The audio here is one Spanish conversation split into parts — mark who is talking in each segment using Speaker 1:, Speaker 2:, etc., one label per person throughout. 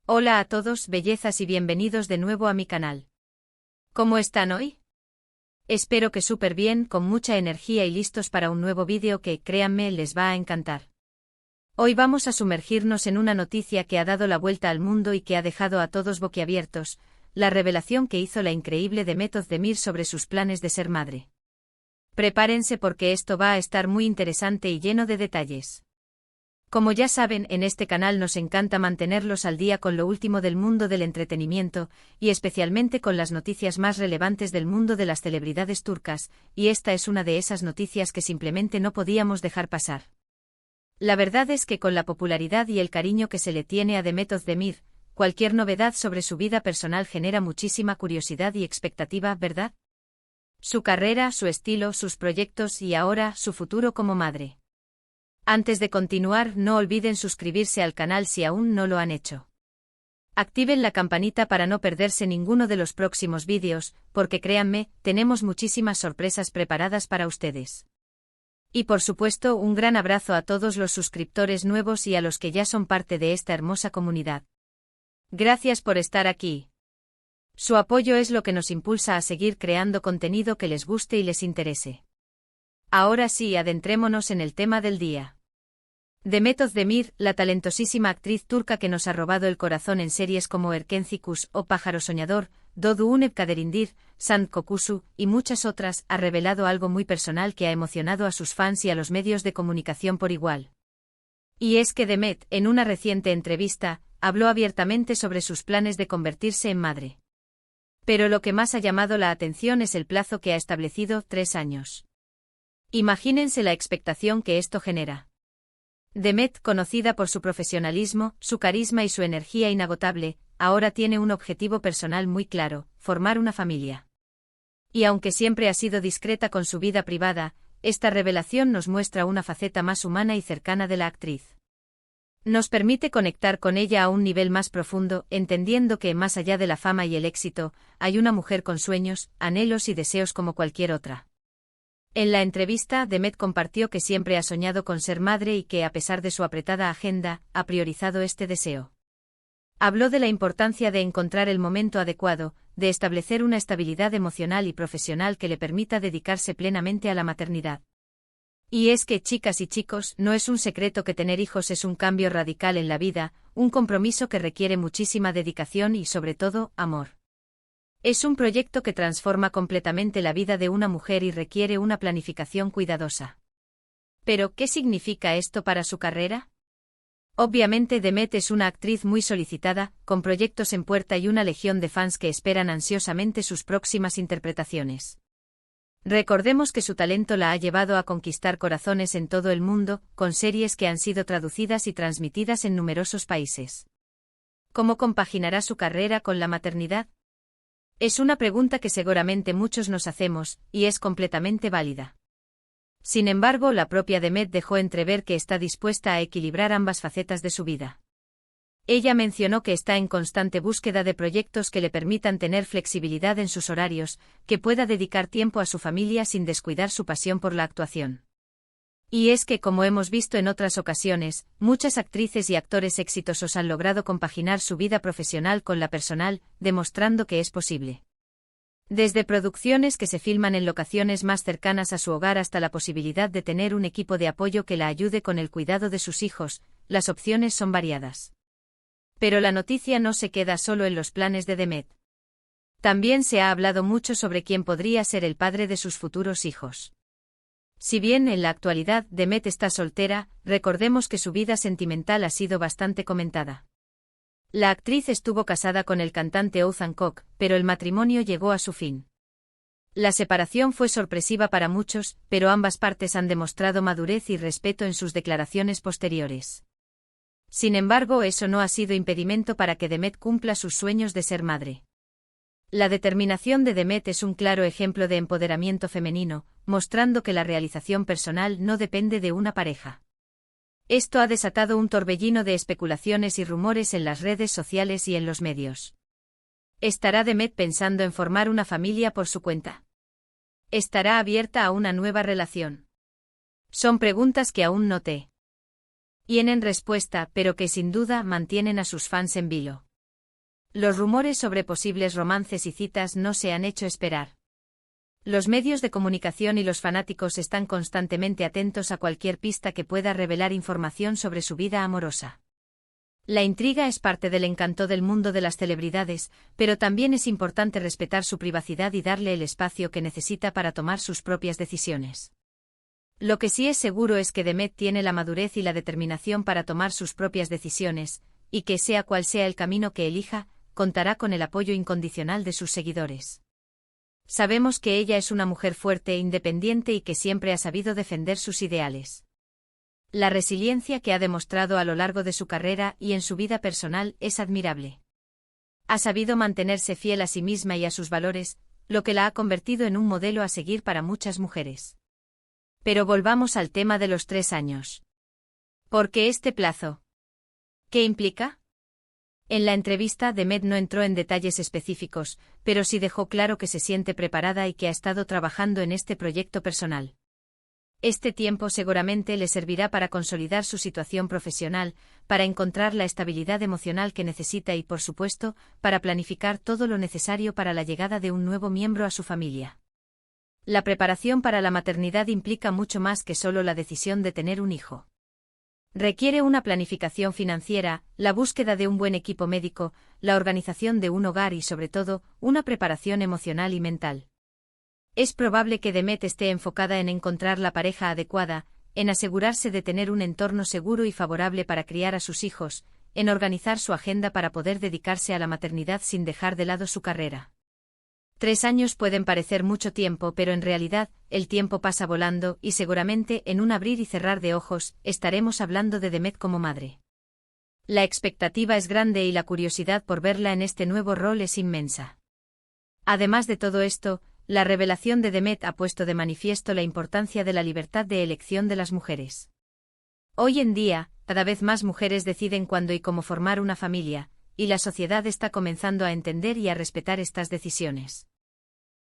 Speaker 1: Hola a todos, bellezas, y bienvenidos de nuevo a mi canal. ¿Cómo están hoy? Espero que súper bien, con mucha energía y listos para un nuevo vídeo que, créanme, les va a encantar. Hoy vamos a sumergirnos en una noticia que ha dado la vuelta al mundo y que ha dejado a todos boquiabiertos, la revelación que hizo la increíble Demet Özdemir sobre sus planes de ser madre. Prepárense porque esto va a estar muy interesante y lleno de detalles. Como ya saben, en este canal nos encanta mantenerlos al día con lo último del mundo del entretenimiento, y especialmente con las noticias más relevantes del mundo de las celebridades turcas, y esta es una de esas noticias que simplemente no podíamos dejar pasar. La verdad es que con la popularidad y el cariño que se le tiene a Demet Özdemir, cualquier novedad sobre su vida personal genera muchísima curiosidad y expectativa, ¿verdad? Su carrera, su estilo, sus proyectos y ahora, su futuro como madre. Antes de continuar, no olviden suscribirse al canal si aún no lo han hecho. Activen la campanita para no perderse ninguno de los próximos vídeos, porque créanme, tenemos muchísimas sorpresas preparadas para ustedes. Y por supuesto, un gran abrazo a todos los suscriptores nuevos y a los que ya son parte de esta hermosa comunidad. Gracias por estar aquí. Su apoyo es lo que nos impulsa a seguir creando contenido que les guste y les interese. Ahora sí, adentrémonos en el tema del día. Demet Özdemir, la talentosísima actriz turca que nos ha robado el corazón en series como Erkenci o Pájaro Soñador, Doğduğun Kaderindir, Sant Kokusu y muchas otras, ha revelado algo muy personal que ha emocionado a sus fans y a los medios de comunicación por igual. Y es que Demet, en una reciente entrevista, habló abiertamente sobre sus planes de convertirse en madre. Pero lo que más ha llamado la atención es el plazo que ha establecido, 3 años. Imagínense la expectación que esto genera. Demet, conocida por su profesionalismo, su carisma y su energía inagotable, ahora tiene un objetivo personal muy claro: formar una familia. Y aunque siempre ha sido discreta con su vida privada, esta revelación nos muestra una faceta más humana y cercana de la actriz. Nos permite conectar con ella a un nivel más profundo, entendiendo que, más allá de la fama y el éxito, hay una mujer con sueños, anhelos y deseos como cualquier otra. En la entrevista, Demet compartió que siempre ha soñado con ser madre y que, a pesar de su apretada agenda, ha priorizado este deseo. Habló de la importancia de encontrar el momento adecuado, de establecer una estabilidad emocional y profesional que le permita dedicarse plenamente a la maternidad. Y es que, chicas y chicos, no es un secreto que tener hijos es un cambio radical en la vida, un compromiso que requiere muchísima dedicación y, sobre todo, amor. Es un proyecto que transforma completamente la vida de una mujer y requiere una planificación cuidadosa. ¿Pero qué significa esto para su carrera? Obviamente Demet es una actriz muy solicitada, con proyectos en puerta y una legión de fans que esperan ansiosamente sus próximas interpretaciones. Recordemos que su talento la ha llevado a conquistar corazones en todo el mundo, con series que han sido traducidas y transmitidas en numerosos países. ¿Cómo compaginará su carrera con la maternidad? Es una pregunta que seguramente muchos nos hacemos, y es completamente válida. Sin embargo, la propia Demet dejó entrever que está dispuesta a equilibrar ambas facetas de su vida. Ella mencionó que está en constante búsqueda de proyectos que le permitan tener flexibilidad en sus horarios, que pueda dedicar tiempo a su familia sin descuidar su pasión por la actuación. Y es que, como hemos visto en otras ocasiones, muchas actrices y actores exitosos han logrado compaginar su vida profesional con la personal, demostrando que es posible. Desde producciones que se filman en locaciones más cercanas a su hogar hasta la posibilidad de tener un equipo de apoyo que la ayude con el cuidado de sus hijos, las opciones son variadas. Pero la noticia no se queda solo en los planes de Demet. También se ha hablado mucho sobre quién podría ser el padre de sus futuros hijos. Si bien en la actualidad Demet está soltera, recordemos que su vida sentimental ha sido bastante comentada. La actriz estuvo casada con el cantante Oğuzhan Koç, pero el matrimonio llegó a su fin. La separación fue sorpresiva para muchos, pero ambas partes han demostrado madurez y respeto en sus declaraciones posteriores. Sin embargo, eso no ha sido impedimento para que Demet cumpla sus sueños de ser madre. La determinación de Demet es un claro ejemplo de empoderamiento femenino, mostrando que la realización personal no depende de una pareja. Esto ha desatado un torbellino de especulaciones y rumores en las redes sociales y en los medios. ¿Estará Demet pensando en formar una familia por su cuenta? ¿Estará abierta a una nueva relación? Son preguntas que aún no tienen respuesta, pero que sin duda mantienen a sus fans en vilo. Los rumores sobre posibles romances y citas no se han hecho esperar. Los medios de comunicación y los fanáticos están constantemente atentos a cualquier pista que pueda revelar información sobre su vida amorosa. La intriga es parte del encanto del mundo de las celebridades, pero también es importante respetar su privacidad y darle el espacio que necesita para tomar sus propias decisiones. Lo que sí es seguro es que Demet tiene la madurez y la determinación para tomar sus propias decisiones, y que sea cual sea el camino que elija, contará con el apoyo incondicional de sus seguidores. Sabemos que ella es una mujer fuerte e independiente y que siempre ha sabido defender sus ideales. La resiliencia que ha demostrado a lo largo de su carrera y en su vida personal es admirable. Ha sabido mantenerse fiel a sí misma y a sus valores, lo que la ha convertido en un modelo a seguir para muchas mujeres. Pero volvamos al tema de los 3 años. ¿Por qué este plazo? ¿Qué implica? En la entrevista, Demet no entró en detalles específicos, pero sí dejó claro que se siente preparada y que ha estado trabajando en este proyecto personal. Este tiempo seguramente le servirá para consolidar su situación profesional, para encontrar la estabilidad emocional que necesita y, por supuesto, para planificar todo lo necesario para la llegada de un nuevo miembro a su familia. La preparación para la maternidad implica mucho más que solo la decisión de tener un hijo. Requiere una planificación financiera, la búsqueda de un buen equipo médico, la organización de un hogar y, sobre todo, una preparación emocional y mental. Es probable que Demet esté enfocada en encontrar la pareja adecuada, en asegurarse de tener un entorno seguro y favorable para criar a sus hijos, en organizar su agenda para poder dedicarse a la maternidad sin dejar de lado su carrera. 3 años pueden parecer mucho tiempo, pero en realidad, el tiempo pasa volando y seguramente en un abrir y cerrar de ojos, estaremos hablando de Demet como madre. La expectativa es grande y la curiosidad por verla en este nuevo rol es inmensa. Además de todo esto, la revelación de Demet ha puesto de manifiesto la importancia de la libertad de elección de las mujeres. Hoy en día, cada vez más mujeres deciden cuándo y cómo formar una familia, y la sociedad está comenzando a entender y a respetar estas decisiones.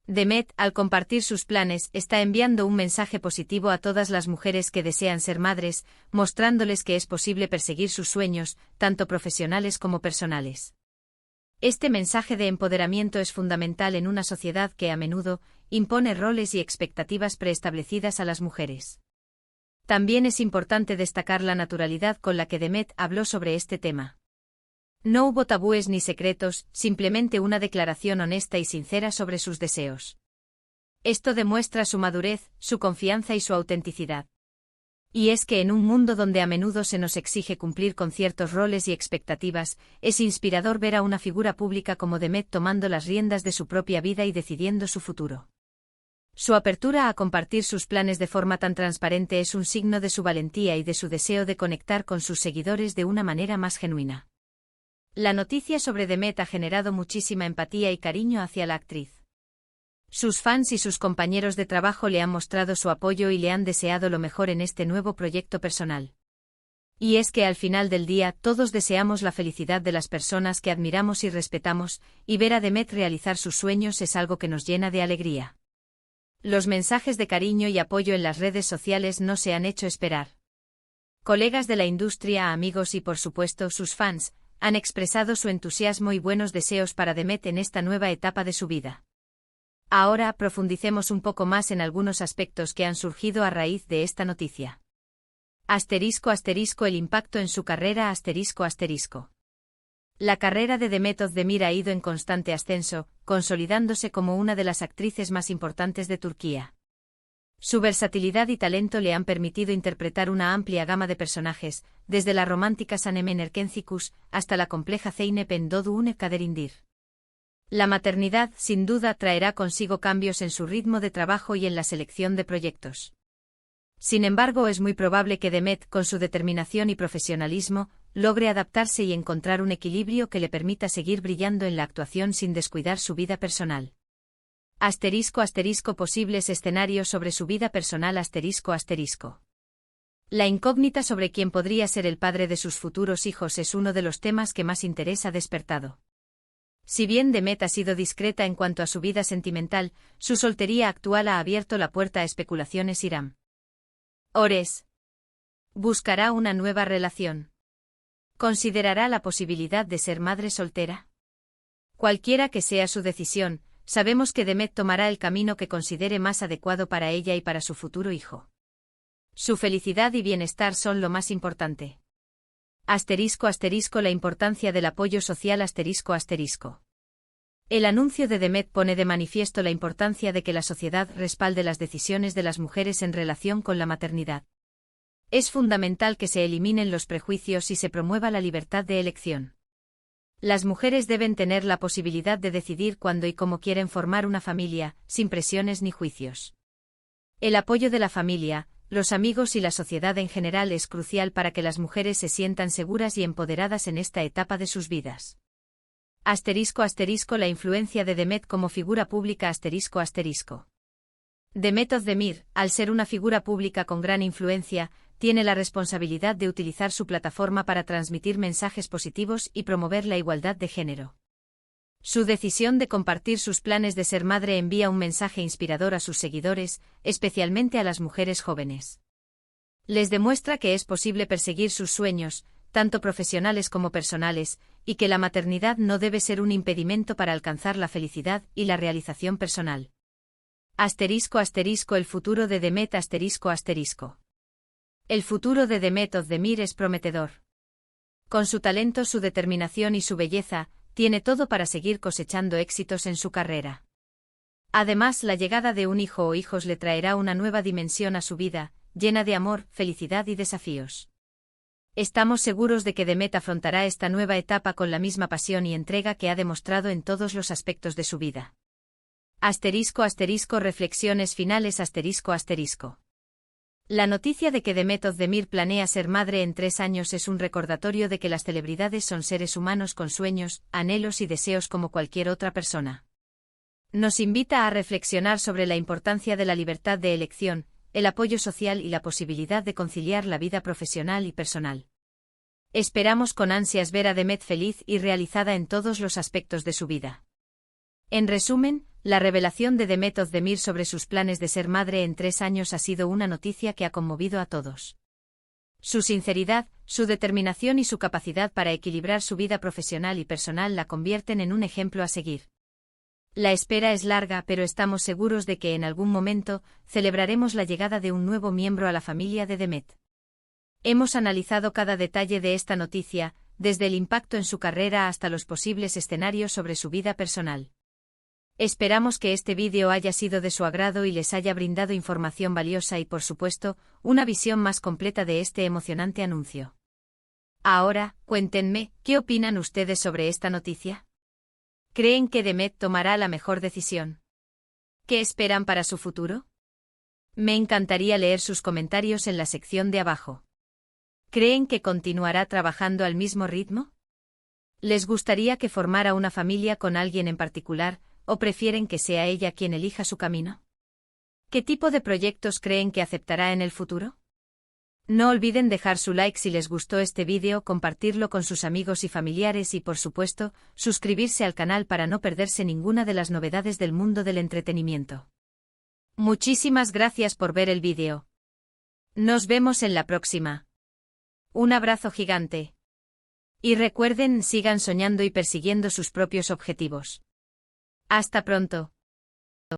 Speaker 1: Demet, al compartir sus planes, está enviando un mensaje positivo a todas las mujeres que desean ser madres, mostrándoles que es posible perseguir sus sueños, tanto profesionales como personales. Este mensaje de empoderamiento es fundamental en una sociedad que a menudo impone roles y expectativas preestablecidas a las mujeres. También es importante destacar la naturalidad con la que Demet habló sobre este tema. No hubo tabúes ni secretos, simplemente una declaración honesta y sincera sobre sus deseos. Esto demuestra su madurez, su confianza y su autenticidad. Y es que en un mundo donde a menudo se nos exige cumplir con ciertos roles y expectativas, es inspirador ver a una figura pública como Demet tomando las riendas de su propia vida y decidiendo su futuro. Su apertura a compartir sus planes de forma tan transparente es un signo de su valentía y de su deseo de conectar con sus seguidores de una manera más genuina. La noticia sobre Demet ha generado muchísima empatía y cariño hacia la actriz. Sus fans y sus compañeros de trabajo le han mostrado su apoyo y le han deseado lo mejor en este nuevo proyecto personal. Y es que al final del día todos deseamos la felicidad de las personas que admiramos y respetamos, y ver a Demet realizar sus sueños es algo que nos llena de alegría. Los mensajes de cariño y apoyo en las redes sociales no se han hecho esperar. Colegas de la industria, amigos y por supuesto sus fans, han expresado su entusiasmo y buenos deseos para Demet en esta nueva etapa de su vida. Ahora profundicemos un poco más en algunos aspectos que han surgido a raíz de esta noticia. *** El impacto en su carrera ***. La carrera de Demet Özdemir ha ido en constante ascenso, consolidándose como una de las actrices más importantes de Turquía. Su versatilidad y talento le han permitido interpretar una amplia gama de personajes, desde la romántica Sanem en Erkencikus hasta la compleja Zeynep en Doğduğun Kaderindir. La maternidad, sin duda, traerá consigo cambios en su ritmo de trabajo y en la selección de proyectos. Sin embargo, es muy probable que Demet, con su determinación y profesionalismo, logre adaptarse y encontrar un equilibrio que le permita seguir brillando en la actuación sin descuidar su vida personal. *** Posibles escenarios sobre su vida personal ***. La incógnita sobre quién podría ser el padre de sus futuros hijos es uno de los temas que más interés ha despertado. Si bien Demet ha sido discreta en cuanto a su vida sentimental, su soltería actual ha abierto la puerta a especulaciones. Irán Ores buscará una nueva relación. ¿Considerará la posibilidad de ser madre soltera? Cualquiera que sea su decisión, sabemos que Demet tomará el camino que considere más adecuado para ella y para su futuro hijo. Su felicidad y bienestar son lo más importante. *** La importancia del apoyo social ***. El anuncio de Demet pone de manifiesto la importancia de que la sociedad respalde las decisiones de las mujeres en relación con la maternidad. Es fundamental que se eliminen los prejuicios y se promueva la libertad de elección. Las mujeres deben tener la posibilidad de decidir cuándo y cómo quieren formar una familia, sin presiones ni juicios. El apoyo de la familia, los amigos y la sociedad en general es crucial para que las mujeres se sientan seguras y empoderadas en esta etapa de sus vidas. La influencia de Demet como figura pública ***. Demet Özdemir, al ser una figura pública con gran influencia, tiene la responsabilidad de utilizar su plataforma para transmitir mensajes positivos y promover la igualdad de género. Su decisión de compartir sus planes de ser madre envía un mensaje inspirador a sus seguidores, especialmente a las mujeres jóvenes. Les demuestra que es posible perseguir sus sueños, tanto profesionales como personales, y que la maternidad no debe ser un impedimento para alcanzar la felicidad y la realización personal. ***El futuro de Demet ***. El futuro de Demet Özdemir es prometedor. Con su talento, su determinación y su belleza, tiene todo para seguir cosechando éxitos en su carrera. Además, la llegada de un hijo o hijos le traerá una nueva dimensión a su vida, llena de amor, felicidad y desafíos. Estamos seguros de que Demet afrontará esta nueva etapa con la misma pasión y entrega que ha demostrado en todos los aspectos de su vida. Reflexiones finales ***. La noticia de que Demet Özdemir planea ser madre en 3 años es un recordatorio de que las celebridades son seres humanos con sueños, anhelos y deseos como cualquier otra persona. Nos invita a reflexionar sobre la importancia de la libertad de elección, el apoyo social y la posibilidad de conciliar la vida profesional y personal. Esperamos con ansias ver a Demet feliz y realizada en todos los aspectos de su vida. En resumen, la revelación de Demet Özdemir sobre sus planes de ser madre en 3 años ha sido una noticia que ha conmovido a todos. Su sinceridad, su determinación y su capacidad para equilibrar su vida profesional y personal la convierten en un ejemplo a seguir. La espera es larga, pero estamos seguros de que en algún momento celebraremos la llegada de un nuevo miembro a la familia de Demet. Hemos analizado cada detalle de esta noticia, desde el impacto en su carrera hasta los posibles escenarios sobre su vida personal. Esperamos que este vídeo haya sido de su agrado y les haya brindado información valiosa y, por supuesto, una visión más completa de este emocionante anuncio. Ahora, cuéntenme, ¿qué opinan ustedes sobre esta noticia? ¿Creen que Demet tomará la mejor decisión? ¿Qué esperan para su futuro? Me encantaría leer sus comentarios en la sección de abajo. ¿Creen que continuará trabajando al mismo ritmo? ¿Les gustaría que formara una familia con alguien en particular, o prefieren que sea ella quien elija su camino? ¿Qué tipo de proyectos creen que aceptará en el futuro? No olviden dejar su like si les gustó este vídeo, compartirlo con sus amigos y familiares y, por supuesto, suscribirse al canal para no perderse ninguna de las novedades del mundo del entretenimiento. Muchísimas gracias por ver el vídeo. Nos vemos en la próxima. Un abrazo gigante. Y recuerden, sigan soñando y persiguiendo sus propios objetivos. Hasta pronto.